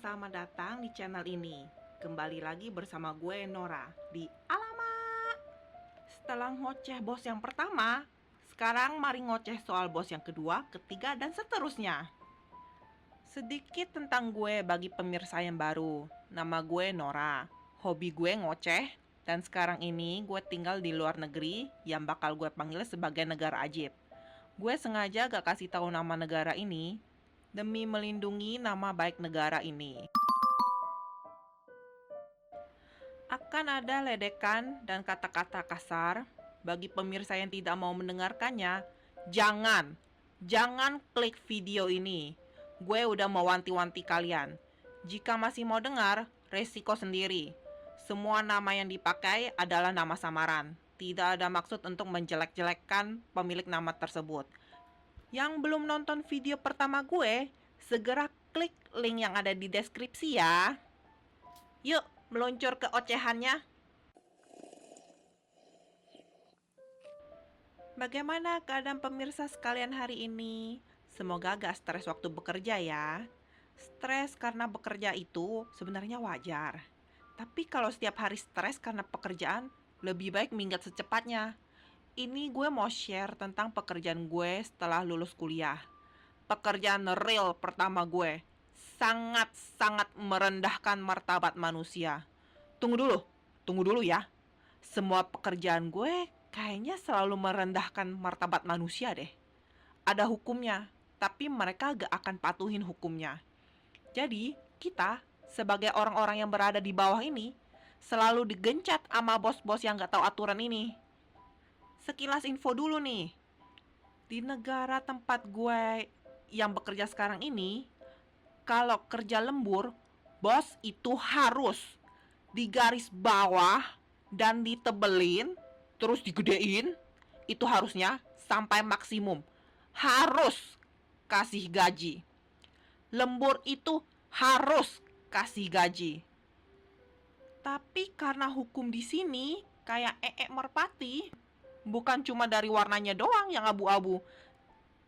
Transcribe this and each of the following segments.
selamat datang di channel ini. Kembali lagi bersama gue Nora di Alamak. Setelah ngoceh bos yang pertama, sekarang mari ngoceh soal bos yang kedua, ketiga, dan seterusnya. Sedikit tentang gue bagi pemirsa yang baru. Nama gue Nora. Hobi gue ngoceh, dan sekarang ini gue tinggal di luar negeri yang bakal gue panggil sebagai negara ajib. Gue sengaja gak kasih tahu nama negara ini demi melindungi nama baik negara ini. Akan ada ledekan dan kata-kata kasar. Bagi pemirsa yang tidak mau mendengarkannya, jangan klik video ini. Gue udah mewanti-wanti kalian. Jika masih mau dengar, resiko sendiri. Semua nama yang dipakai adalah nama samaran. Tidak ada maksud untuk menjelek-jelekkan pemilik nama tersebut. Yang belum nonton video pertama gue, segera klik link yang ada di deskripsi ya. Yuk, meluncur ke ocehannya. Bagaimana keadaan pemirsa sekalian hari ini? Semoga gak stres waktu bekerja ya. Stres karena bekerja itu sebenarnya wajar. Tapi kalau setiap hari stres karena pekerjaan, lebih baik minggat secepatnya. Ini gue mau share tentang pekerjaan gue setelah lulus kuliah. Pekerjaan real pertama gue. Sangat-sangat merendahkan martabat manusia. Tunggu dulu ya. Semua pekerjaan gue kayaknya selalu merendahkan martabat manusia deh. Ada hukumnya, tapi mereka gak akan patuhin hukumnya. Jadi, kita sebagai orang-orang yang berada di bawah ini selalu digencat sama bos-bos yang gak tahu aturan ini. Sekilas info dulu nih. Di negara tempat gue yang bekerja sekarang ini, kalau kerja lembur, bos itu harus di garis bawah dan ditebelin, terus digedein, itu harusnya sampai maksimum. Harus kasih gaji. Lembur itu harus kasih gaji. Tapi karena hukum di sini kayak merpati, bukan cuma dari warnanya doang yang abu-abu,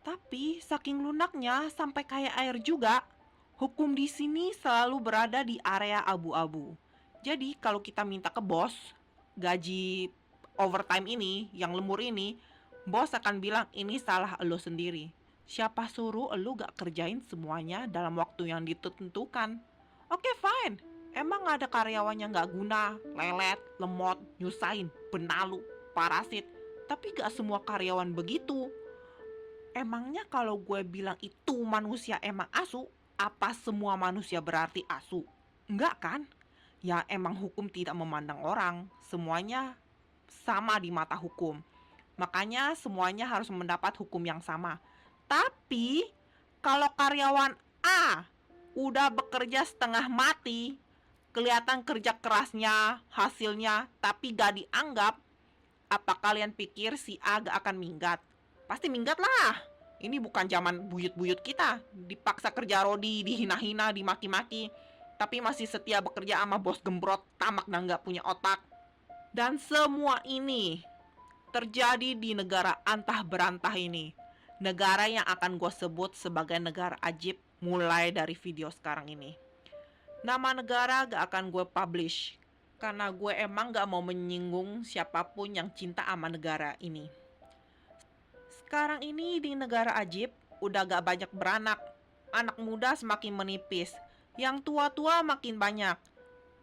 tapi saking lunaknya sampai kayak air juga. Hukum di sini selalu berada di area abu-abu. Jadi kalau kita minta ke bos gaji overtime ini, yang lembur ini, bos akan bilang ini salah elo sendiri. Siapa suruh elo gak kerjain semuanya dalam waktu yang ditentukan? Oke, fine. Emang ada karyawannya gak guna, lelet, lemot, nyusahin, benalu, parasit. Tapi gak semua karyawan begitu. Emangnya kalau gue bilang itu manusia emang asu, apa semua manusia berarti asu? Enggak kan? Ya emang hukum tidak memandang orang. Semuanya sama di mata hukum. Makanya semuanya harus mendapat hukum yang sama. Tapi kalau karyawan A udah bekerja setengah mati, kelihatan kerja kerasnya, hasilnya, tapi gak dianggap, apa kalian pikir si A gak akan minggat? Pasti minggat lah. Ini bukan zaman buyut-buyut kita, dipaksa kerja rodi, dihina-hina, dimaki-maki, tapi masih setia bekerja sama bos gembrot, tamak dan gak punya otak. Dan semua ini terjadi di negara antah berantah ini. Negara yang akan gue sebut sebagai negara ajib mulai dari video sekarang ini. Nama negara gak akan gue publish, karena gue emang gak mau menyinggung siapapun yang cinta sama negara ini. Sekarang ini di negara ajib udah gak banyak beranak. Anak muda semakin menipis, yang tua-tua makin banyak.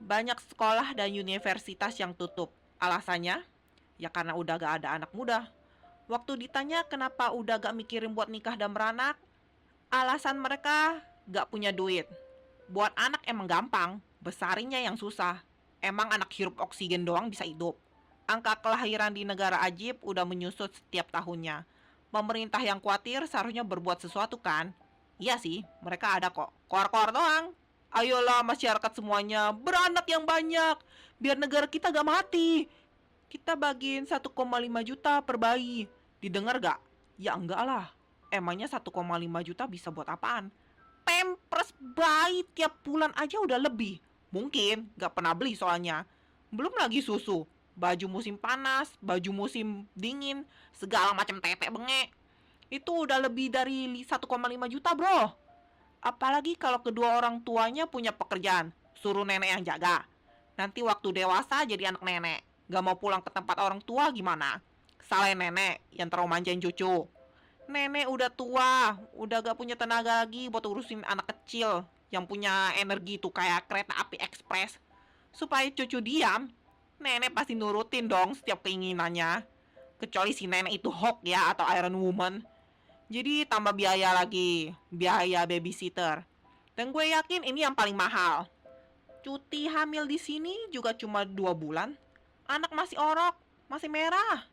Banyak sekolah dan universitas yang tutup. Alasannya? Ya karena udah gak ada anak muda. Waktu ditanya kenapa udah gak mikirin buat nikah dan beranak, alasan mereka gak punya duit. Buat anak emang gampang, besarinnya yang susah. Emang anak hirup oksigen doang bisa hidup. Angka kelahiran di negara ajib udah menyusut setiap tahunnya. Pemerintah yang khawatir seharusnya berbuat sesuatu kan? Iya sih, mereka ada kok. Koar-koar doang. Ayolah masyarakat semuanya, beranak yang banyak, biar negara kita gak mati. Kita bagiin 1,5 juta per bayi. Didengar gak? Ya enggak lah. Emangnya 1,5 juta bisa buat apaan? Pampers bayi tiap bulan aja udah lebih. Mungkin gak pernah beli soalnya. Belum lagi susu, baju musim panas, baju musim dingin, segala macam tete bengek. Itu udah lebih dari 1,5 juta bro. Apalagi kalau kedua orang tuanya punya pekerjaan, suruh nenek yang jaga. Nanti waktu dewasa jadi anak nenek, gak mau pulang ke tempat orang tua gimana? Salahin nenek yang terlalu manjain cucu. Nenek udah tua, udah gak punya tenaga lagi buat urusin anak kecil yang punya energi tuh kayak kereta api ekspres. Supaya cucu diam, nenek pasti nurutin dong setiap keinginannya. Kecuali si nenek itu Hulk ya atau Iron Woman. Jadi tambah biaya lagi, biaya babysitter. Dan gue yakin ini yang paling mahal. Cuti hamil di sini juga cuma 2 bulan. Anak masih orok, masih merah.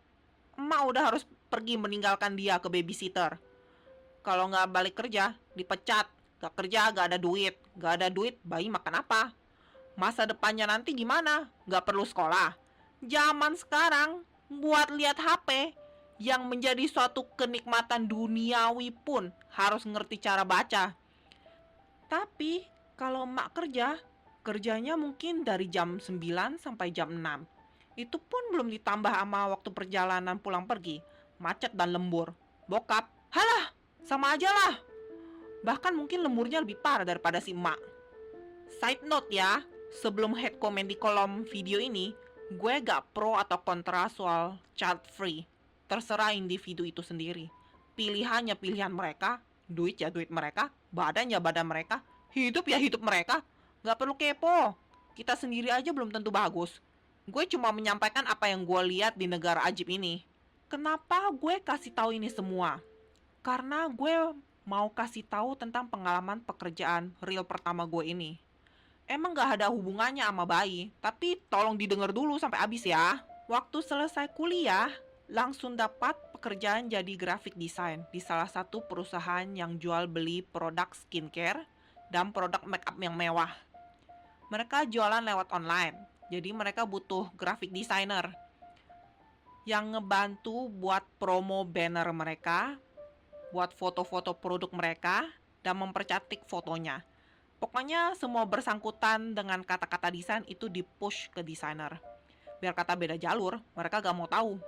Emak udah harus pergi meninggalkan dia ke babysitter. Kalau nggak balik kerja, dipecat. Gak kerja, gak ada duit. Gak ada duit, bayi makan apa? Masa depannya nanti gimana? Gak perlu sekolah. Zaman sekarang, buat lihat HP, yang menjadi suatu kenikmatan duniawi pun harus ngerti cara baca. Tapi, kalau emak kerja, kerjanya mungkin dari jam 9 sampai jam 6. Itu pun belum ditambah sama waktu perjalanan pulang pergi, macet dan lembur. Bokap, halah, sama aja lah. Bahkan mungkin lemburnya lebih parah daripada si emak. Side note ya, sebelum head comment di kolom video ini, gue gak pro atau kontra soal child free. Terserah individu itu sendiri. Pilihannya pilihan mereka, duit ya duit mereka, badan ya badan mereka, hidup ya hidup mereka. Gak perlu kepo. Kita sendiri aja belum tentu bagus. Gue cuma menyampaikan apa yang gue lihat di negara ajib ini. Kenapa gue kasih tahu ini semua? Karena gue mau kasih tahu tentang pengalaman pekerjaan real pertama gue ini. Emang gak ada hubungannya sama bayi, tapi tolong didengar dulu sampai habis ya. Waktu selesai kuliah, langsung dapat pekerjaan jadi graphic design di salah satu perusahaan yang jual beli produk skincare dan produk makeup yang mewah. Mereka jualan lewat online, jadi mereka butuh graphic designer yang ngebantu buat promo banner mereka, buat foto-foto produk mereka, dan mempercantik fotonya. Pokoknya semua bersangkutan dengan kata-kata desain itu di-push ke desainer. Biar kata beda jalur, mereka gak mau tahu.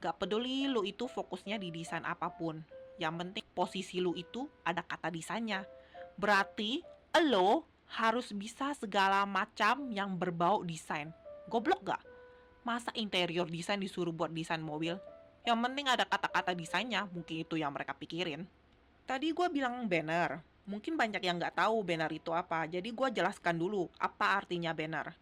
Gak peduli lu itu fokusnya di desain apapun. Yang penting posisi lu itu ada kata desainnya. Berarti lo harus bisa segala macam yang berbau desain. Goblok gak? Masa interior desain disuruh buat desain mobil? Yang penting ada kata-kata desainnya, mungkin itu yang mereka pikirin. Tadi gue bilang banner. Mungkin banyak yang nggak tahu banner itu apa, jadi gue jelaskan dulu apa artinya banner.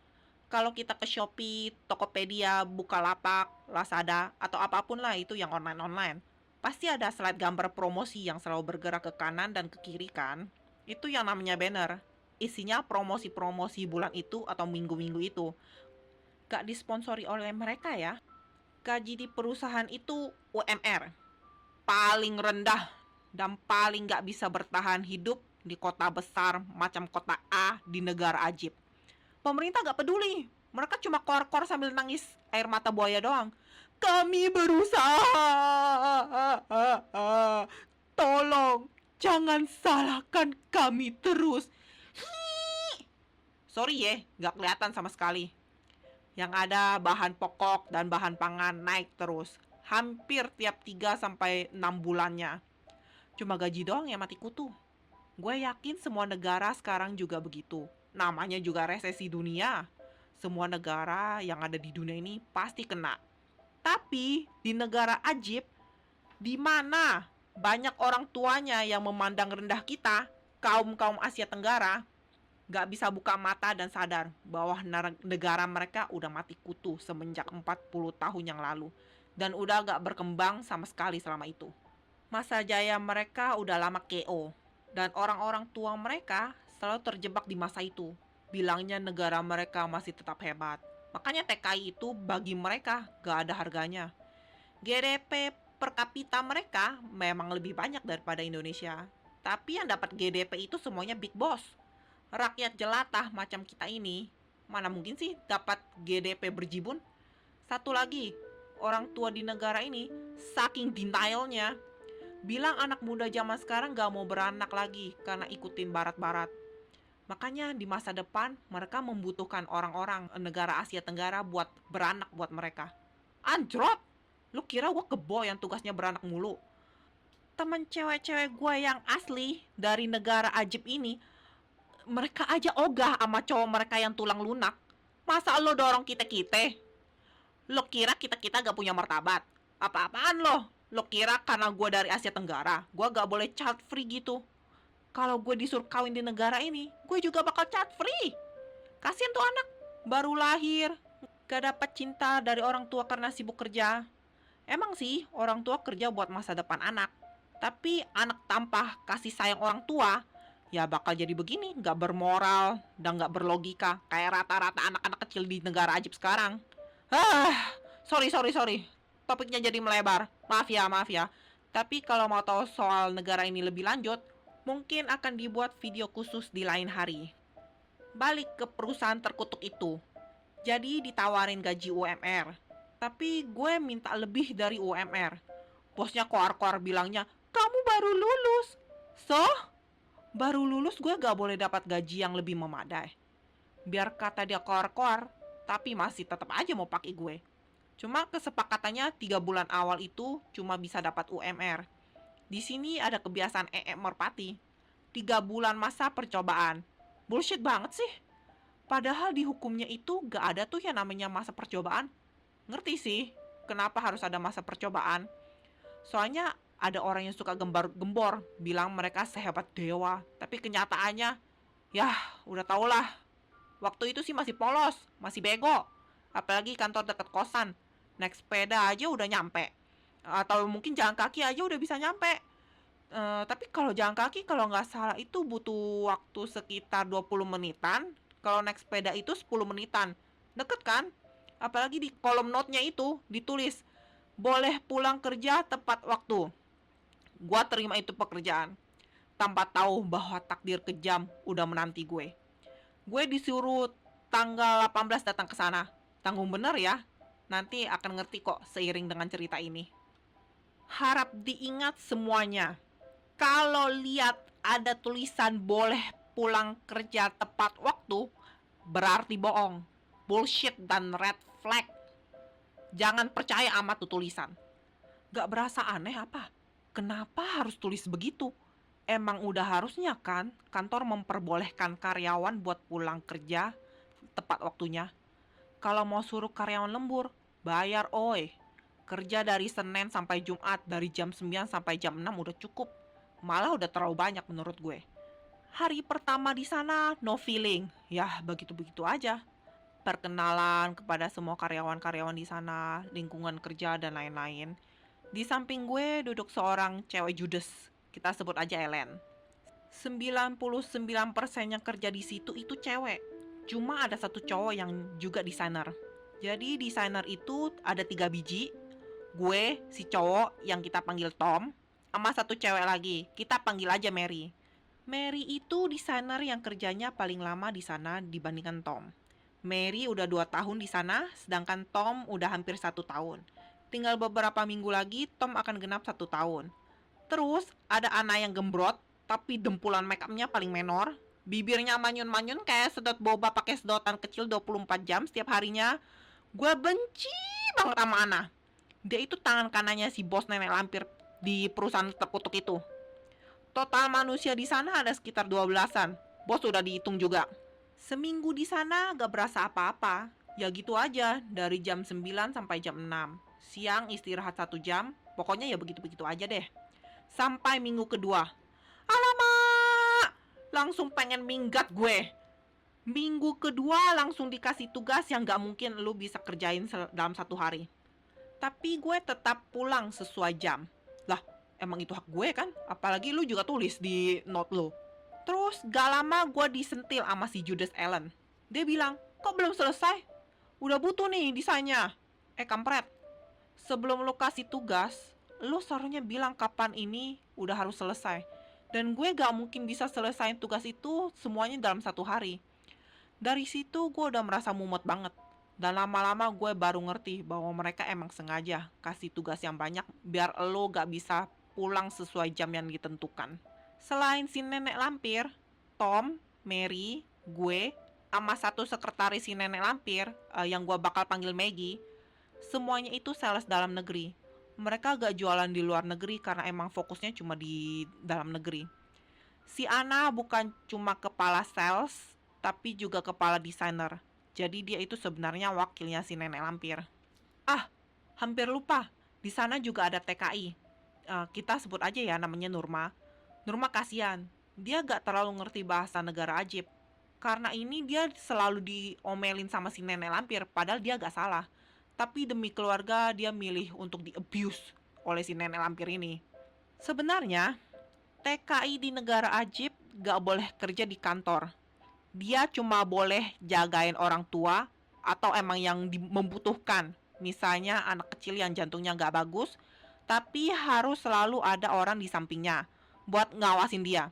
Kalau kita ke Shopee, Tokopedia, Bukalapak, Lazada, atau apapun lah itu yang online-online, pasti ada slide gambar promosi yang selalu bergerak ke kanan dan ke kiri kan? Itu yang namanya banner. Isinya promosi-promosi bulan itu atau minggu-minggu itu. Gak disponsori oleh mereka ya. Gaji di perusahaan itu UMR. Paling rendah dan paling gak bisa bertahan hidup di kota besar macam kota A di negara ajib. Pemerintah gak peduli. Mereka cuma kor-kor sambil nangis air mata buaya doang. Kami berusaha. Tolong, jangan salahkan kami terus. Sorry ya, gak kelihatan sama sekali. Yang ada bahan pokok dan bahan pangan naik terus. Hampir tiap 3-6 bulannya. Cuma gaji doang yang mati kutu. Gue yakin semua negara sekarang juga begitu. Namanya juga resesi dunia. Semua negara yang ada di dunia ini pasti kena. Tapi di negara ajib, di mana banyak orang tuanya yang memandang rendah kita, kaum-kaum Asia Tenggara, gak bisa buka mata dan sadar bahwa negara mereka udah mati kutu semenjak 40 tahun yang lalu. Dan udah gak berkembang sama sekali selama itu. Masa jaya mereka udah lama KO. Dan orang-orang tua mereka selalu terjebak di masa itu. Bilangnya negara mereka masih tetap hebat. Makanya TKI itu bagi mereka gak ada harganya. GDP per kapita mereka memang lebih banyak daripada Indonesia. Tapi yang dapat GDP itu semuanya big boss. Rakyat jelata macam kita ini, mana mungkin sih dapat GDP berjibun? Satu lagi, orang tua di negara ini saking denialnya, bilang anak muda zaman sekarang gak mau beranak lagi karena ikutin barat-barat. Makanya di masa depan mereka membutuhkan orang-orang negara Asia Tenggara buat beranak buat mereka. Anjrot! Lu kira gue kebo yang tugasnya beranak mulu? teman-teman cewek-cewek gue yang asli dari negara ajib ini, mereka aja ogah sama cowok mereka yang tulang lunak. Masa lo dorong kita-kita? Lo kira kita-kita gak punya martabat? Apa-apaan lo? Lo kira karena gue dari Asia Tenggara, gue gak boleh child free gitu? Kalau gue disuruh kawin di negara ini, gue juga bakal child free. Kasian tuh anak, baru lahir, gak dapat cinta dari orang tua karena sibuk kerja. Emang sih, orang tua kerja buat masa depan anak. Tapi anak tanpa kasih sayang orang tua, ya bakal jadi begini, gak bermoral dan gak berlogika. Kayak rata-rata anak-anak kecil di negara ajib sekarang. Sorry. Topiknya jadi melebar. Maaf ya. Tapi kalau mau tahu soal negara ini lebih lanjut, mungkin akan dibuat video khusus di lain hari. Balik ke perusahaan terkutuk itu. Jadi ditawarin gaji UMR. Tapi gue minta lebih dari UMR. Bosnya koar-koar bilangnya, kamu baru lulus. So, baru lulus gue gak boleh dapat gaji yang lebih memadai. Biar kata dia koar-koar, tapi masih tetap aja mau pakai gue. Cuma kesepakatannya 3 bulan awal itu cuma bisa dapat UMR. Di sini ada kebiasaan merpati. 3 bulan masa percobaan. Bullshit banget sih. Padahal di hukumnya itu gak ada tuh yang namanya masa percobaan. Ngerti sih, kenapa harus ada masa percobaan. Soalnya ada orang yang suka gembar-gembor, bilang mereka sehebat dewa. Tapi kenyataannya, ya udah tau lah. Waktu itu sih masih polos, masih bego. Apalagi kantor dekat kosan. Naik sepeda aja udah nyampe. Atau mungkin jalan kaki aja udah bisa nyampe. Tapi kalau jalan kaki kalau nggak salah itu butuh waktu sekitar 20 menitan. Kalau naik sepeda itu 10 menitan. Deket kan? Apalagi di kolom note-nya itu ditulis, boleh pulang kerja tepat waktu. Gua terima itu pekerjaan tanpa tahu bahwa takdir kejam udah menanti gue. Gue disuruh tanggal 18 datang ke sana. Tanggung bener ya. Nanti akan ngerti kok seiring dengan cerita ini. Harap diingat semuanya. Kalau lihat ada tulisan boleh pulang kerja tepat waktu, berarti bohong, bullshit dan red flag. Jangan percaya amat tuh tulisan. Gak berasa aneh apa? Kenapa harus tulis begitu? Emang udah harusnya kan kantor memperbolehkan karyawan buat pulang kerja tepat waktunya. Kalau mau suruh karyawan lembur, bayar oi. Kerja dari Senin sampai Jumat dari jam 9 sampai jam 6 udah cukup. Malah udah terlalu banyak menurut gue. Hari pertama di sana no feeling. Ya begitu-begitu aja. Perkenalan kepada semua karyawan-karyawan di sana, lingkungan kerja dan lain-lain. Di samping gue duduk seorang cewek judes. Kita sebut aja Ellen. 99% yang kerja di situ itu cewek. Cuma ada satu cowok yang juga desainer. Jadi desainer itu ada 3 biji. Gue, si cowok yang kita panggil Tom, sama satu cewek lagi. Kita panggil aja Mary. Mary itu desainer yang kerjanya paling lama di sana dibandingkan Tom. Mary udah 2 tahun di sana, sedangkan Tom udah hampir 1 tahun. Tinggal beberapa minggu lagi Tom akan genap 1 tahun. Terus ada Anna yang gembrot, tapi dempulan make upnya paling menor. Bibirnya manyun-manyun kayak sedot boba pakai sedotan kecil 24 jam setiap harinya. Gue benci banget sama Anna. Dia itu tangan kanannya si bos nenek lampir di perusahaan terkutuk itu. Total manusia di sana ada sekitar 12-an. Bos udah dihitung juga. Seminggu di sana gak berasa apa-apa. Ya gitu aja, dari jam 9 sampai jam 6. Siang istirahat 1 jam, pokoknya ya begitu-begitu aja deh. Sampai minggu kedua. Alamak! Langsung pengen minggat gue. Minggu kedua langsung dikasih tugas yang gak mungkin lu bisa kerjain dalam 1 hari. Tapi gue tetap pulang sesuai jam. Lah, emang itu hak gue kan? Apalagi lu juga tulis di note lu. Terus gak lama gue disentil sama si Judas Allen. Dia bilang, kok belum selesai? Udah butuh nih desainnya. Kampret. Sebelum lu kasih tugas, lu seharusnya bilang kapan ini udah harus selesai. Dan gue gak mungkin bisa selesaiin tugas itu semuanya dalam 1 hari. Dari situ gue udah merasa mumet banget. Dan lama-lama gue baru ngerti bahwa mereka emang sengaja kasih tugas yang banyak biar lo gak bisa pulang sesuai jam yang ditentukan. Selain si nenek lampir, Tom, Mary, gue, sama satu sekretaris si nenek lampir yang gue bakal panggil Maggie, semuanya itu sales dalam negeri. Mereka gak jualan di luar negeri karena emang fokusnya cuma di dalam negeri. Si Ana bukan cuma kepala sales, tapi juga kepala desainer. Jadi dia itu sebenarnya wakilnya si nenek lampir. Ah, hampir lupa. Di sana juga ada TKI. Kita sebut aja ya namanya Nurma. Nurma kasihan. Dia gak terlalu ngerti bahasa negara ajib. Karena ini dia selalu diomelin sama si nenek lampir, padahal dia gak salah. Tapi demi keluarga dia milih untuk di-abuse oleh si nenek lampir ini. Sebenarnya, TKI di negara ajib gak boleh kerja di kantor. Dia cuma boleh jagain orang tua atau emang yang membutuhkan. Misalnya anak kecil yang jantungnya gak bagus, tapi harus selalu ada orang di sampingnya buat ngawasin dia.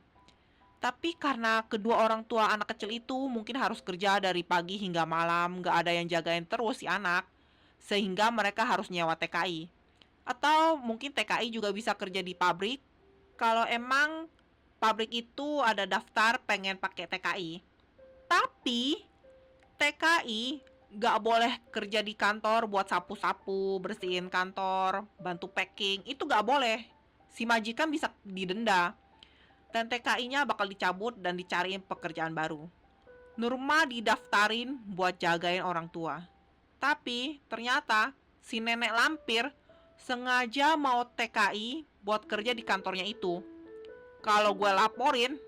Tapi karena kedua orang tua anak kecil itu mungkin harus kerja dari pagi hingga malam, gak ada yang jagain terus si anak, sehingga mereka harus nyewa TKI. Atau mungkin TKI juga bisa kerja di pabrik, kalau emang pabrik itu ada daftar pengen pakai TKI. Tapi TKI gak boleh kerja di kantor buat sapu-sapu, bersihin kantor, bantu packing, itu gak boleh. Si majikan bisa didenda. Dan TKI-nya bakal dicabut dan dicariin pekerjaan baru. Nurma didaftarin buat jagain orang tua. Tapi ternyata si nenek lampir sengaja mau TKI buat kerja di kantornya itu. Kalau gue laporin,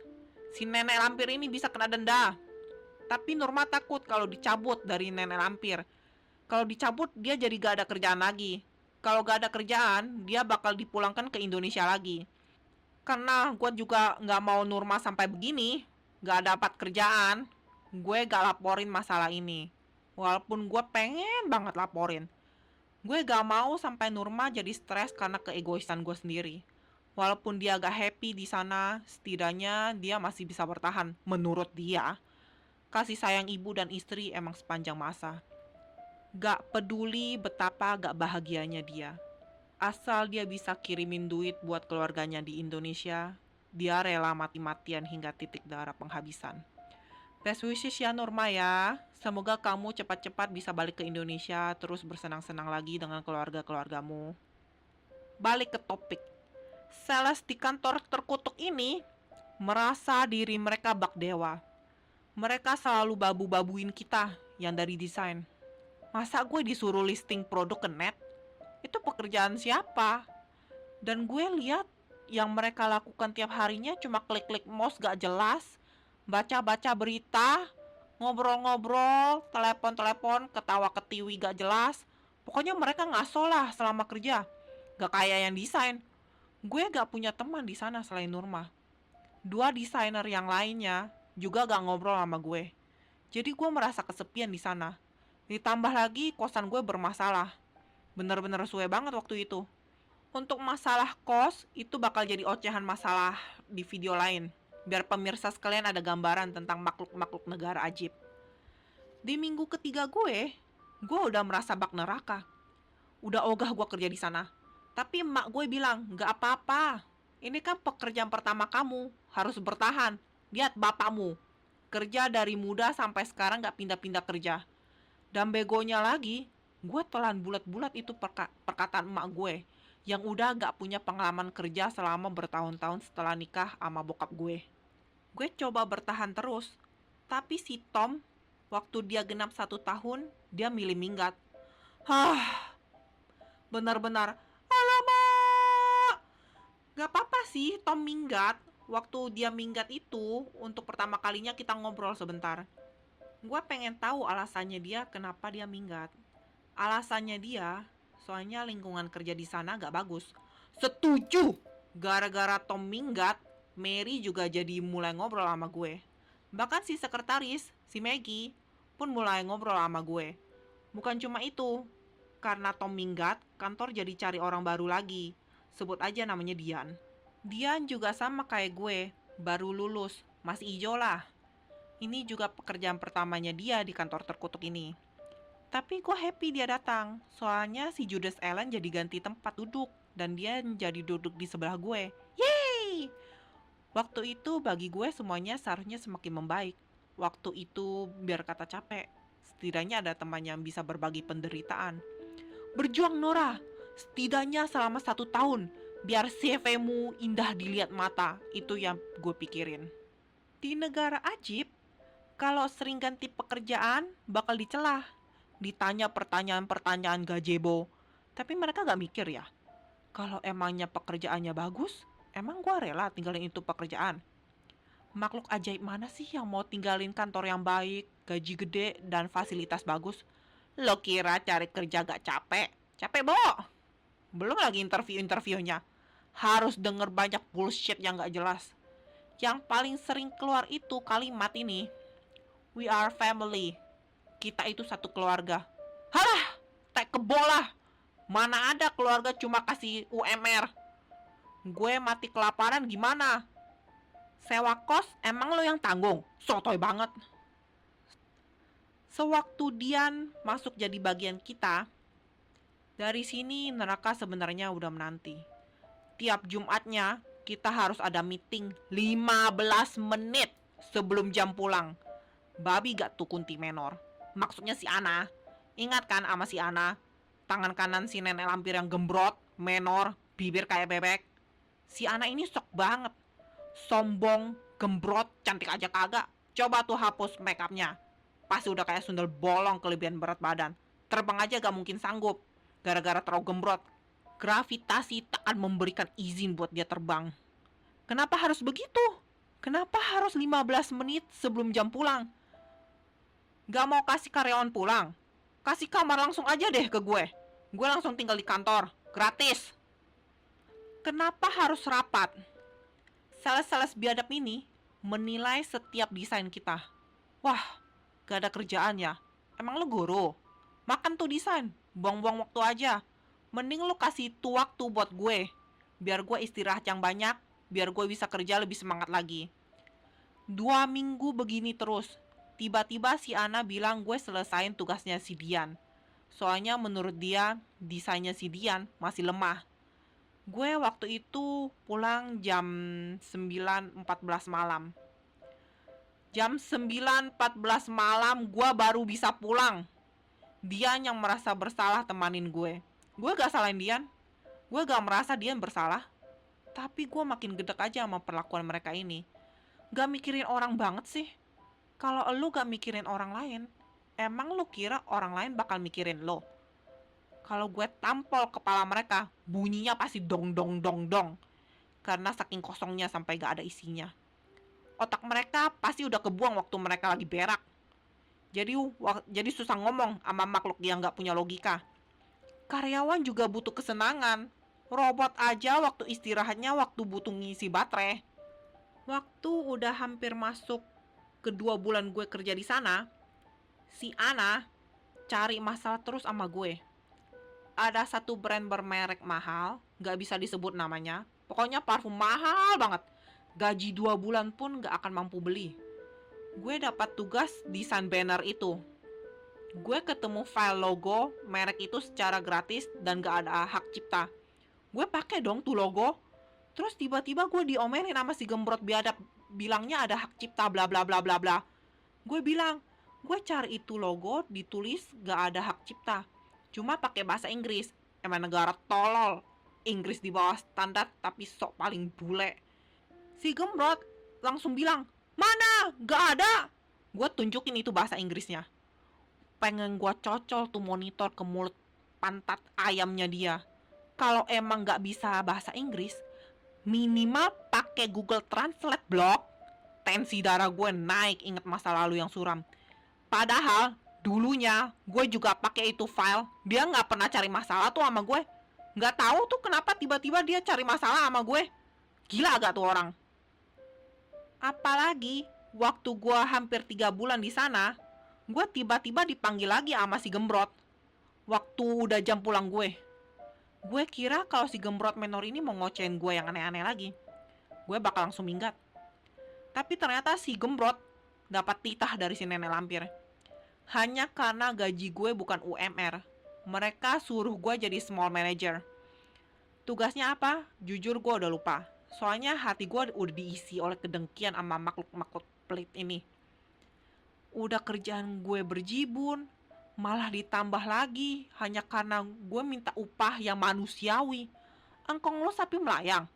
si nenek lampir ini bisa kena denda. Tapi Nurma takut kalau dicabut dari nenek lampir. Kalau dicabut dia jadi gak ada kerjaan lagi. Kalau gak ada kerjaan, dia bakal dipulangkan ke Indonesia lagi. Karena gue juga gak mau Nurma sampai begini, gak dapat kerjaan, gue gak laporin masalah ini. Walaupun gue pengen banget laporin. Gue gak mau sampai Nurma jadi stres karena keegoisan gue sendiri. Walaupun dia gak happy di sana, setidaknya dia masih bisa bertahan. Menurut dia, kasih sayang ibu dan istri emang sepanjang masa. Gak peduli betapa gak bahagianya dia. Asal dia bisa kirimin duit buat keluarganya di Indonesia, dia rela mati-matian hingga titik darah penghabisan. Best wishes ya Nurma ya. Semoga kamu cepat-cepat bisa balik ke Indonesia terus bersenang-senang lagi dengan keluarga-keluargamu. Balik ke topik. Sales di kantor terkutuk ini merasa diri mereka bak dewa. Mereka selalu babu-babuin kita yang dari desain. Masa gue disuruh listing produk ke net? Itu pekerjaan siapa? Dan gue lihat yang mereka lakukan tiap harinya cuma klik-klik mouse gak jelas, baca-baca berita, ngobrol-ngobrol, telepon-telepon, ketawa-ketiwi gak jelas. Pokoknya mereka ngaso lah selama kerja. Gak kayak yang desain. Gue gak punya teman di sana selain Nurma. Dua desainer yang lainnya juga gak ngobrol sama gue. Jadi gue merasa kesepian di sana. Ditambah lagi kosan gue bermasalah. Bener-bener suwe banget waktu itu. Untuk masalah kos, itu bakal jadi ocehan masalah di video lain. Biar pemirsa sekalian ada gambaran tentang makhluk-makhluk negara ajib. Di minggu ketiga gue udah merasa bak neraka. Udah ogah gue kerja di sana. Tapi emak gue bilang, gak apa-apa. Ini kan pekerjaan pertama kamu, harus bertahan. Lihat bapakmu, kerja dari muda sampai sekarang gak pindah-pindah kerja. Dan begonya lagi, gue telan bulat-bulat itu perkataan emak gue yang udah gak punya pengalaman kerja selama bertahun-tahun setelah nikah sama bokap gue. Gue coba bertahan terus, tapi si Tom, waktu dia genap 1 tahun, dia milih minggat. Benar-benar, alamak! Gak apa-apa sih Tom minggat. Waktu dia minggat itu, untuk pertama kalinya kita ngobrol sebentar. Gue pengen tahu alasannya dia kenapa dia minggat. Alasannya dia, soalnya lingkungan kerja di sana gak bagus. Setuju! Gara-gara Tom minggat, Mary juga jadi mulai ngobrol sama gue. Bahkan si sekretaris, si Maggie, pun mulai ngobrol sama gue. Bukan cuma itu, karena Tom minggat, kantor jadi cari orang baru lagi. Sebut aja namanya Dian. Dian juga sama kayak gue, baru lulus, masih ijo lah. Ini juga pekerjaan pertamanya dia di kantor terkutuk ini. Tapi gue happy dia datang, soalnya si Judas Allen jadi ganti tempat duduk, dan dia jadi duduk di sebelah gue. Yeay! Waktu itu bagi gue semuanya seharusnya semakin membaik. Waktu itu biar kata capek, setidaknya ada teman yang bisa berbagi penderitaan. Berjuang Nora, Setidaknya selama 1 tahun, biar CV-mu indah dilihat mata. Itu yang gue pikirin. Di negara ajib, kalau sering ganti pekerjaan, bakal dicelah. Ditanya pertanyaan-pertanyaan gazebo. Tapi mereka gak mikir ya, kalau emangnya pekerjaannya bagus, emang gue rela tinggalin itu pekerjaan. Makhluk ajaib mana sih yang mau tinggalin kantor yang baik, gaji gede, dan fasilitas bagus? Lo kira cari kerja gak capek? Capek, Bo! Belum lagi interview-interviewnya. Harus denger banyak bullshit yang gak jelas. Yang paling sering keluar itu kalimat ini. We are family. Kita itu satu keluarga. Halah, tek kebolah. Mana ada keluarga cuma kasih UMR. Gue mati kelaparan gimana? Sewa kos emang lo yang tanggung? Sotoy banget. Sewaktu Dian masuk jadi bagian kita, dari sini neraka sebenarnya udah menanti. Tiap Jumatnya kita harus ada meeting 15 menit sebelum jam pulang. Babi gak tuh Kunti Menor. Maksudnya si Ana. Ingat kan sama si Ana? Tangan kanan si nenek lampir yang gembrot, menor, bibir kayak bebek. Si Ana ini sok banget. Sombong, gembrot, cantik aja kagak. Coba tuh hapus make upnya. Pasti udah kayak sundel bolong kelebihan berat badan. Terbang aja gak mungkin sanggup. Gara-gara terlalu gembrot. Gravitasi tak akan memberikan izin buat dia terbang. Kenapa harus begitu? Kenapa harus 15 menit sebelum jam pulang? Gak mau kasih karyawan pulang? Kasih kamar langsung aja deh ke gue. Gue langsung tinggal di kantor. Gratis. Kenapa harus rapat? Sales-sales biadab ini menilai setiap desain kita. Wah, gak ada kerjaan ya? Emang lo guru? Makan tuh desain, buang-buang waktu aja. Mending lo kasih tuh waktu buat gue. Biar gue istirahat yang banyak, biar gue bisa kerja lebih semangat lagi. 2 minggu begini terus. Tiba-tiba si Ana bilang gue selesain tugasnya si Dian. Soalnya menurut dia, desainnya si Dian masih lemah. Gue waktu itu pulang jam 9.14 malam. Jam 9.14 malam gue baru bisa pulang. Dian yang merasa bersalah temanin gue. Gue gak salahin Dian. Gue gak merasa Dian bersalah. Tapi gue makin gedek aja sama perlakuan mereka ini. Gak mikirin orang banget sih. Kalau lu gak mikirin orang lain, emang lu kira orang lain bakal mikirin lo? Kalau gue tampol kepala mereka, bunyinya pasti dong dong dong dong. Karena saking kosongnya sampai gak ada isinya. Otak mereka pasti udah kebuang waktu mereka lagi berak. Jadi susah ngomong sama makhluk yang gak punya logika. Karyawan juga butuh kesenangan. Robot aja waktu istirahatnya waktu butuh ngisi baterai. Waktu udah hampir masuk ke 2 bulan gue kerja di sana, si Ana cari masalah terus sama gue. Ada satu brand bermerek mahal, gak bisa disebut namanya. Pokoknya parfum mahal banget. Gaji 2 bulan pun gak akan mampu beli. Gue dapat tugas desain banner itu. Gue ketemu file logo merek itu secara gratis dan gak ada hak cipta. Gue pakai dong tuh logo. Terus tiba-tiba gue diomelin sama si gembrot biadab. Bilangnya ada hak cipta bla bla bla bla bla. Gue bilang, gue cari itu logo ditulis gak ada hak cipta. Cuma pakai bahasa Inggris. Emang negara tolol. Inggris di bawah standar tapi sok paling bule. Si gembrot langsung bilang, mana? Gak ada. Gue tunjukin itu bahasa Inggrisnya. Pengen gue cocol tuh monitor ke mulut pantat ayamnya dia. Kalau emang gak bisa bahasa Inggris, minimal pakai Google Translate blog. Tensi darah gue naik inget masa lalu yang suram. Padahal dulunya gue juga pakai itu file. Dia nggak pernah cari masalah tuh sama gue. Nggak tahu tuh kenapa tiba-tiba dia cari masalah sama gue. Gila agak tuh orang. Apalagi waktu gue hampir 3 bulan di sana, gue tiba-tiba dipanggil lagi sama si gembrot. Waktu udah jam pulang gue. Gue kira kalau si gembrot menor ini mau ngocehin gue yang aneh-aneh lagi. Gue bakal langsung minggat. Tapi ternyata si gembrot dapat titah dari si nenek lampir. Hanya karena gaji gue bukan UMR, mereka suruh gue jadi small manager. Tugasnya apa? Jujur gue udah lupa. Soalnya hati gue udah diisi oleh kedengkian sama makhluk-makhluk pelit ini. Udah kerjaan gue berjibun, Malah ditambah lagi hanya karena gue minta upah yang manusiawi. Engkong lo sapi melayang.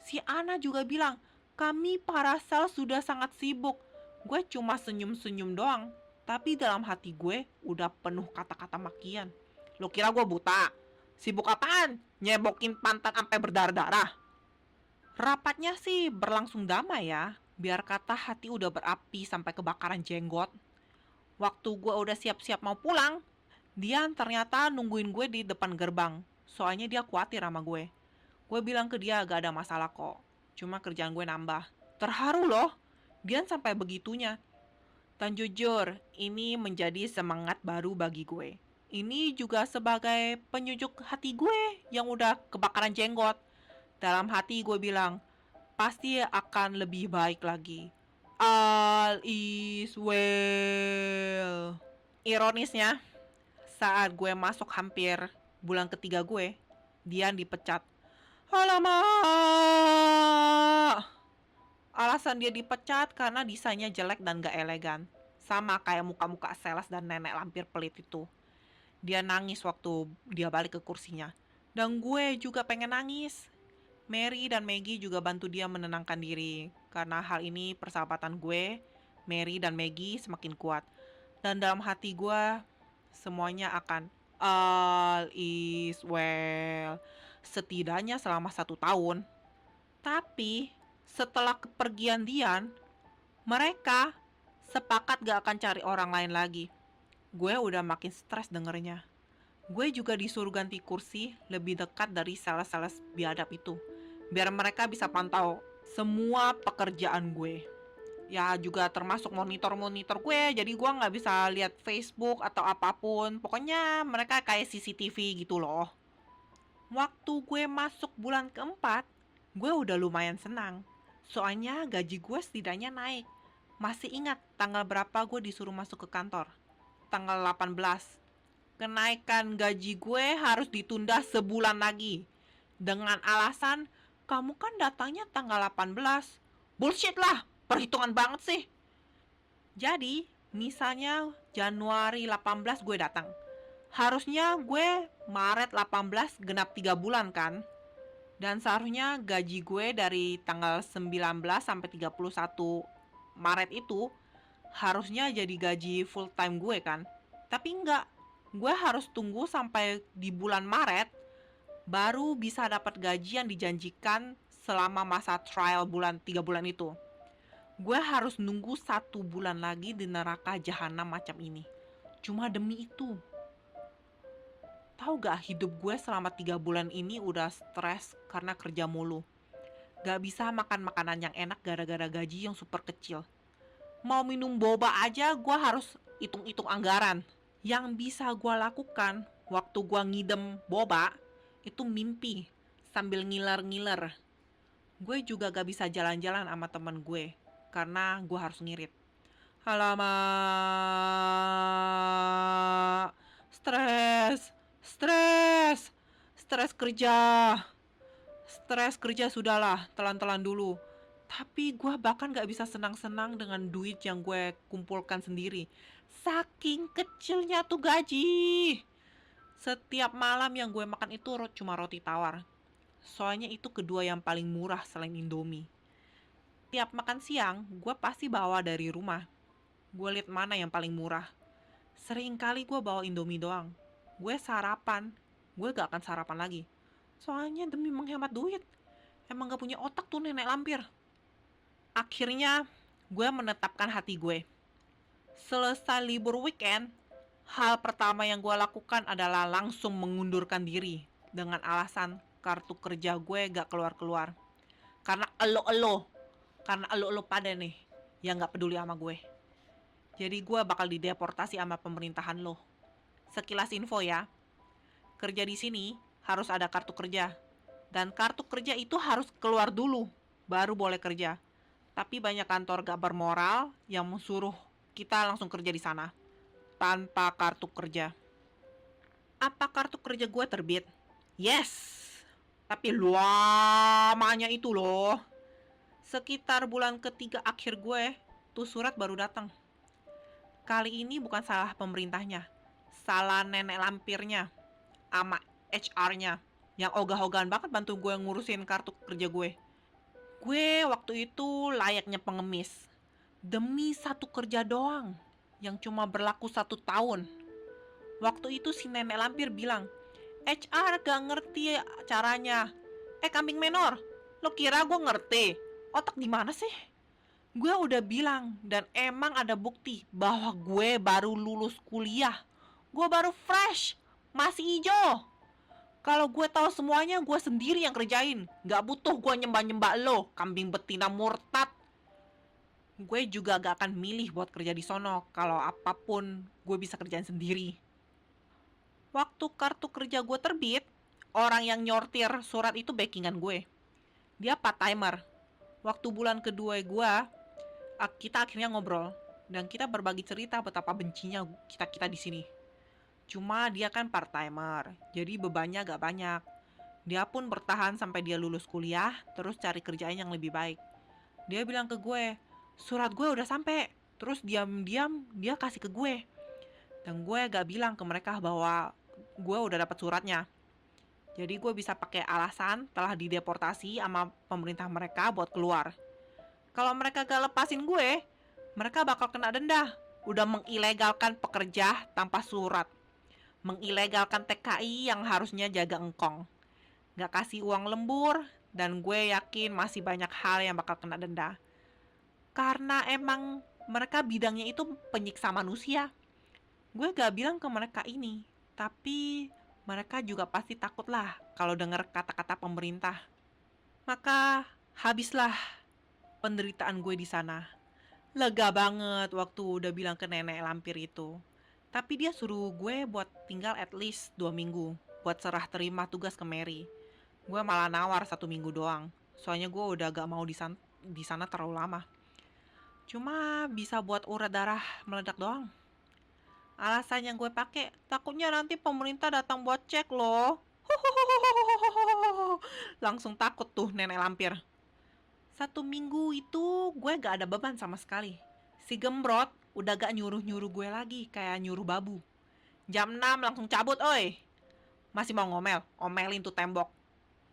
Si Ana juga bilang, kami para sales sudah sangat sibuk. Gue cuma senyum-senyum doang. Tapi dalam hati gue udah penuh kata-kata makian. Lo kira gue buta? Sibuk apaan? Nyebokin pantat sampai berdarah-darah. Rapatnya sih berlangsung damai ya. Biar kata hati udah berapi sampai kebakaran jenggot. Waktu gue udah siap-siap mau pulang, dia ternyata nungguin gue di depan gerbang. Soalnya dia khawatir sama gue. Gue bilang ke dia gak ada masalah kok. Cuma kerjaan gue nambah. Terharu loh. Dian sampai begitunya. Dan jujur, ini menjadi semangat baru bagi gue. Ini juga sebagai penyejuk hati gue yang udah kebakaran jenggot. Dalam hati gue bilang, pasti akan lebih baik lagi. All is well. Ironisnya, saat gue masuk hampir bulan ketiga gue, Dian dipecat. Alamak! Alasan dia dipecat karena desainnya jelek dan gak elegan. Sama kayak muka-muka sales dan nenek lampir pelit itu. Dia nangis waktu dia balik ke kursinya. Dan gue juga pengen nangis. Mary dan Maggie juga bantu dia menenangkan diri. Karena hal ini persahabatan gue, Mary dan Maggie semakin kuat. Dan dalam hati gue, semuanya akan all is well. Setidaknya selama 1 tahun. Tapi setelah kepergian Dian, mereka sepakat gak akan cari orang lain lagi. Gue udah makin stres dengernya. Gue juga disuruh ganti kursi lebih dekat dari sales-sales biadab itu. Biar mereka bisa pantau semua pekerjaan gue. Ya juga termasuk monitor-monitor gue. Jadi gue gak bisa lihat Facebook atau apapun. Pokoknya mereka kayak CCTV gitu loh. Waktu gue masuk bulan keempat, gue udah lumayan senang. Soalnya gaji gue setidaknya naik. Masih ingat tanggal berapa gue disuruh masuk ke kantor? Tanggal 18. Kenaikan gaji gue harus ditunda sebulan lagi. Dengan alasan, kamu kan datangnya tanggal 18. Bullshit lah, perhitungan banget sih. Jadi, misalnya Januari 18 gue datang. Harusnya gue Maret 18 genap 3 bulan kan? Dan seharusnya gaji gue dari tanggal 19 sampai 31 Maret itu harusnya jadi gaji full time gue kan. Tapi enggak, gue harus tunggu sampai di bulan Maret baru bisa dapat gaji yang dijanjikan selama masa trial 3 bulan itu. Gue harus nunggu 1 bulan lagi di neraka jahanam macam ini. Cuma demi itu. Tahu gak, hidup gue selama 3 bulan ini udah stres karena kerja mulu. Gak bisa makan makanan yang enak gara-gara gaji yang super kecil. Mau minum boba aja gue harus hitung-hitung anggaran. Yang bisa gue lakukan waktu gue ngidem boba itu mimpi sambil ngiler-ngiler. Gue juga gak bisa jalan-jalan sama temen gue karena gue harus ngirit. Alamak, stres kerja. Stres kerja sudahlah, telan-telan dulu. Tapi gue bahkan gak bisa senang-senang dengan duit yang gue kumpulkan sendiri. Saking kecilnya tuh gaji. Setiap malam yang gue makan itu cuma roti tawar. Soalnya itu kedua yang paling murah selain Indomie. Tiap makan siang, gue pasti bawa dari rumah. Gue liat mana yang paling murah. Sering kali gue bawa Indomie doang. Gue sarapan, gue gak akan sarapan lagi. Soalnya demi menghemat duit. Emang gak punya otak tuh nenek lampir. Akhirnya, gue menetapkan hati gue. Selesai libur weekend, hal pertama yang gue lakukan adalah langsung mengundurkan diri. Dengan alasan kartu kerja gue gak keluar-keluar. Karena elo pada nih yang gak peduli sama gue. Jadi gue bakal dideportasi sama pemerintahan lo. Sekilas info ya, kerja di sini harus ada kartu kerja. Dan kartu kerja itu harus keluar dulu, baru boleh kerja. Tapi banyak kantor gak bermoral yang mensuruh kita langsung kerja di sana tanpa kartu kerja. Apa kartu kerja gue terbit? Yes. Tapi lamanya itu loh. Sekitar bulan ketiga akhir gue, tuh surat baru datang. Kali ini bukan salah pemerintahnya. salah nenek lampirnya sama HR-nya yang ogah-ogahan banget bantu gue ngurusin kartu kerja gue. Gue waktu itu layaknya pengemis demi satu kerja doang yang cuma berlaku 1 tahun. Waktu itu si nenek lampir bilang, HR gak ngerti caranya. Kambing menor, lo kira gue ngerti? Otak di mana sih? Gue udah bilang dan emang ada bukti bahwa gue baru lulus kuliah. Gue baru fresh, masih hijau. Kalau gue tahu semuanya, gue sendiri yang kerjain. Gak butuh gue nyembah-nyembah lo, kambing betina murtad. Gue juga gak akan milih buat kerja di sono. Kalau apapun, gue bisa kerjain sendiri. Waktu kartu kerja gue terbit, orang yang nyortir surat itu backingan gue. Dia part-timer. Waktu bulan kedua gue, kita akhirnya ngobrol. Dan kita berbagi cerita betapa bencinya kita-kita di sini. Cuma dia kan part-timer, jadi bebannya gak banyak. Dia pun bertahan sampai dia lulus kuliah, terus cari kerjaan yang lebih baik. Dia bilang ke gue, surat gue udah sampai. Terus diam-diam dia kasih ke gue. Dan gue gak bilang ke mereka bahwa gue udah dapat suratnya. Jadi gue bisa pakai alasan telah dideportasi sama pemerintah mereka buat keluar. Kalau mereka gak lepasin gue, mereka bakal kena denda. Udah mengilegalkan pekerja tanpa surat. Mengilegalkan TKI yang harusnya jaga engkong. Gak kasih uang lembur, dan gue yakin masih banyak hal yang bakal kena denda. Karena emang mereka bidangnya itu penyiksa manusia. Gue gak bilang ke mereka ini, tapi mereka juga pasti takut lah kalau dengar kata-kata pemerintah. Maka habislah penderitaan gue di sana. Lega banget waktu udah bilang ke nenek lampir itu. Tapi dia suruh gue buat tinggal at least 2 minggu buat serah terima tugas ke Mary. Gue malah nawar 1 minggu doang. Soalnya gue udah gak mau di sana terlalu lama. Cuma bisa buat urat darah meledak doang. Alasan yang gue pakai, takutnya nanti pemerintah datang buat cek loh. Langsung takut tuh nenek lampir. 1 minggu itu gue gak ada beban sama sekali. Si gembrot udah gak nyuruh-nyuruh gue lagi kayak nyuruh babu. Jam 6 langsung cabut, oi. Masih mau ngomel, omelin tuh tembok.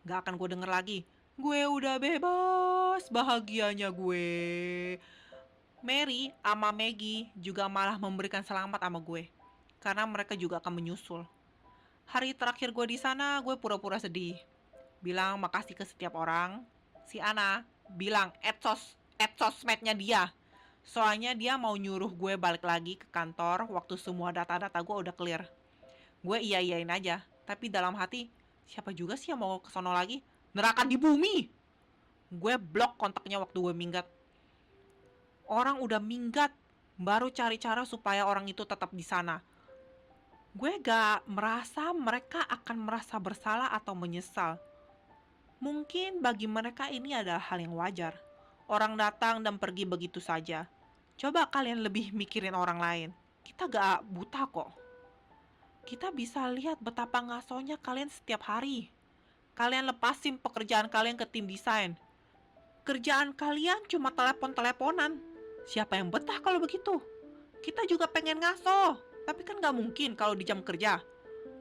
Gak akan gue denger lagi. Gue udah bebas, bahagianya gue. Mary sama Maggie juga malah memberikan selamat sama gue. Karena mereka juga akan menyusul. Hari terakhir gue di sana, gue pura-pura sedih. Bilang makasih ke setiap orang. Si Ana bilang sosmednya dia. Soalnya dia mau nyuruh gue balik lagi ke kantor waktu semua data-data gue udah clear. Gue iya-iyain aja, tapi dalam hati, siapa juga sih yang mau ke sono lagi? Neraka di bumi! Gue blok kontaknya waktu gue minggat. Orang udah minggat, baru cari cara supaya orang itu tetap di sana. Gue gak merasa mereka akan merasa bersalah atau menyesal. Mungkin bagi mereka ini adalah hal yang wajar. Orang datang dan pergi begitu saja. Coba kalian lebih mikirin orang lain. Kita gak buta kok. Kita bisa lihat betapa ngasonya kalian setiap hari. Kalian lepasin pekerjaan kalian ke tim desain. Kerjaan kalian cuma telepon-teleponan. Siapa yang betah kalau begitu? Kita juga pengen ngaso, tapi kan gak mungkin kalau di jam kerja.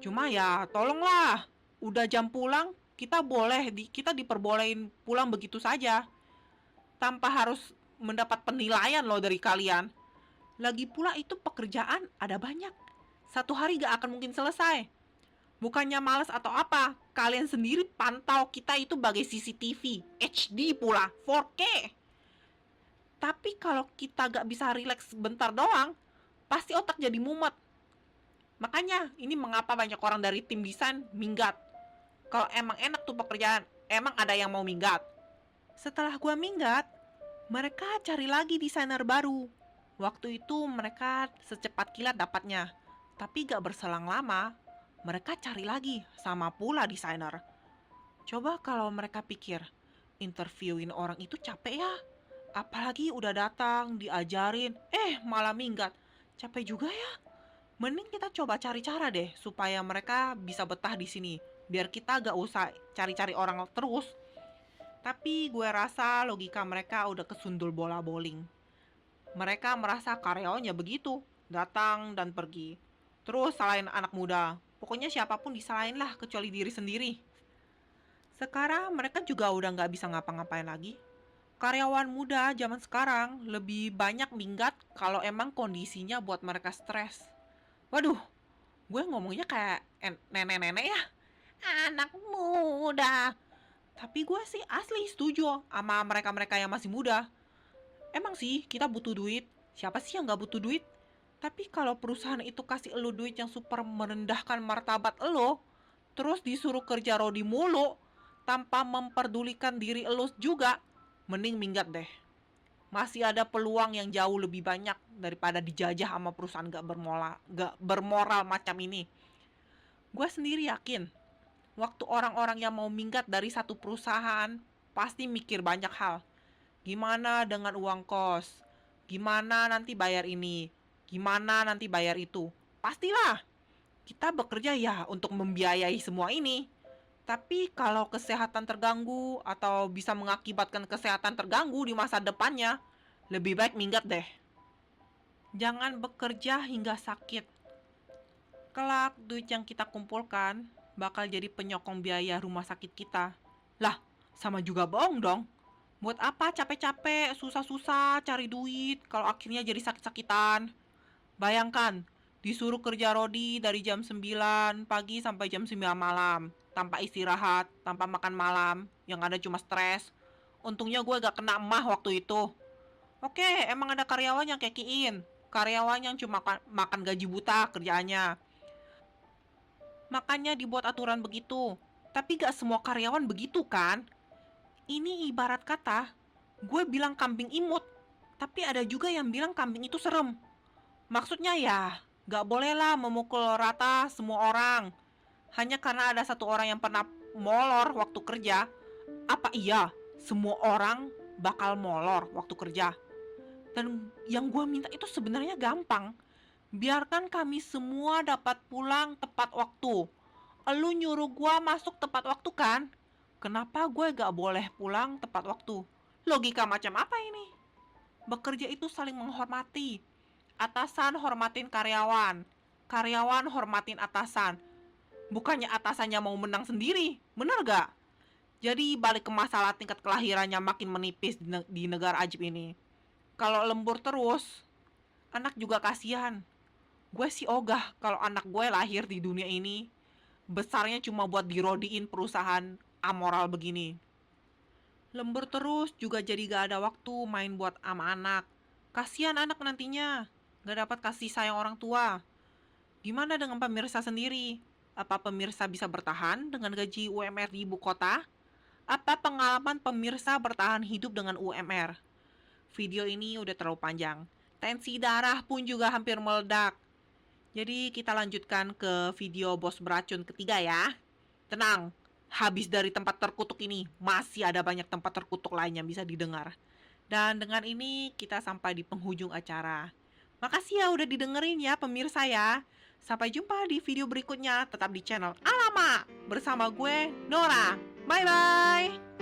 Cuma ya tolonglah, udah jam pulang, kita diperbolehin pulang begitu saja. Tanpa harus mendapat penilaian loh dari kalian. Lagi pula itu pekerjaan ada banyak. 1 hari gak akan mungkin selesai. Bukannya malas atau apa, kalian sendiri pantau kita itu bagai CCTV, HD pula, 4K. Tapi kalau kita gak bisa rileks sebentar doang, pasti otak jadi mumet. Makanya ini mengapa banyak orang dari tim desain minggat. Kalau emang enak tuh pekerjaan, emang ada yang mau minggat. Setelah gua minggat, mereka cari lagi desainer baru. Waktu itu mereka secepat kilat dapatnya. Tapi gak berselang lama, mereka cari lagi sama pula desainer. Coba kalau mereka pikir, interviewin orang itu capek ya. Apalagi udah datang, diajarin, malah minggat. Capek juga ya. Mending kita coba cari cara deh supaya mereka bisa betah di sini. Biar kita gak usah cari-cari orang terus. Tapi gue rasa logika mereka udah kesundul bola bowling. Mereka merasa karyawannya begitu, datang dan pergi. Terus salahin anak muda. Pokoknya siapapun disalahin lah kecuali diri sendiri. Sekarang mereka juga udah nggak bisa ngapa-ngapain lagi. Karyawan muda zaman sekarang lebih banyak minggat kalau emang kondisinya buat mereka stres. Waduh, gue ngomongnya kayak nenek-nenek ya. Anak muda. Tapi gue sih asli setuju sama mereka-mereka yang masih muda. Emang sih kita butuh duit. Siapa sih yang nggak butuh duit? Tapi kalau perusahaan itu kasih elu duit yang super merendahkan martabat elo, terus disuruh kerja rodi mulu, tanpa memperdulikan diri elo juga, mending minggat deh. Masih ada peluang yang jauh lebih banyak daripada dijajah sama perusahaan gak bermoral macam ini. Gue sendiri yakin, waktu orang-orang yang mau minggat dari satu perusahaan, pasti mikir banyak hal. Gimana dengan uang kos? Gimana nanti bayar ini? Gimana nanti bayar itu? Pastilah, kita bekerja ya untuk membiayai semua ini. Tapi kalau kesehatan terganggu atau bisa mengakibatkan kesehatan terganggu di masa depannya, lebih baik minggat deh. Jangan bekerja hingga sakit. Kelak duit yang kita kumpulkan bakal jadi penyokong biaya rumah sakit kita. Lah, sama juga bohong dong. Buat apa capek-capek, susah-susah cari duit kalau akhirnya jadi sakit-sakitan? Bayangkan, disuruh kerja rodi dari jam 9 pagi sampai jam 9 malam, tanpa istirahat, tanpa makan malam, yang ada cuma stres. Untungnya gue gak kena emah waktu itu. Oke, emang ada karyawan yang kekiin, karyawan yang cuma makan gaji buta kerjaannya. Makanya dibuat aturan begitu. Tapi gak semua karyawan begitu kan? Ini ibarat kata, gue bilang kambing imut, tapi ada juga yang bilang kambing itu serem. Maksudnya ya, gak bolehlah memukul rata semua orang. Hanya karena ada satu orang yang pernah molor waktu kerja. Apa iya semua orang bakal molor waktu kerja? Dan yang gue minta itu sebenarnya gampang. Biarkan kami semua dapat pulang tepat waktu. Elu nyuruh gue masuk tepat waktu kan? Kenapa gue gak boleh pulang tepat waktu? Logika macam apa ini? Bekerja itu saling menghormati. Atasan hormatin karyawan. Karyawan hormatin atasan. Bukannya atasannya mau menang sendiri. Bener gak? Jadi balik ke masalah tingkat kelahirannya makin menipis di negara ajib ini. Kalau lembur terus, anak juga kasihan. Gue sih ogah kalau anak gue lahir di dunia ini besarnya cuma buat dirodiin perusahaan amoral begini. Lembur terus juga jadi gak ada waktu main buat ama anak. Kasihan anak nantinya, gak dapat kasih sayang orang tua. Gimana dengan pemirsa sendiri? Apa pemirsa bisa bertahan dengan gaji UMR di ibu kota? Apa pengalaman pemirsa bertahan hidup dengan UMR? Video ini udah terlalu panjang. Tensi darah pun juga hampir meledak. Jadi kita lanjutkan ke video bos beracun ketiga ya. Tenang, habis dari tempat terkutuk ini, masih ada banyak tempat terkutuk lain yang bisa didengar. Dan dengan ini kita sampai di penghujung acara. Makasih ya udah didengerin ya pemirsa ya. Sampai jumpa di video berikutnya, tetap di channel Alamak bersama gue, Nora. Bye-bye!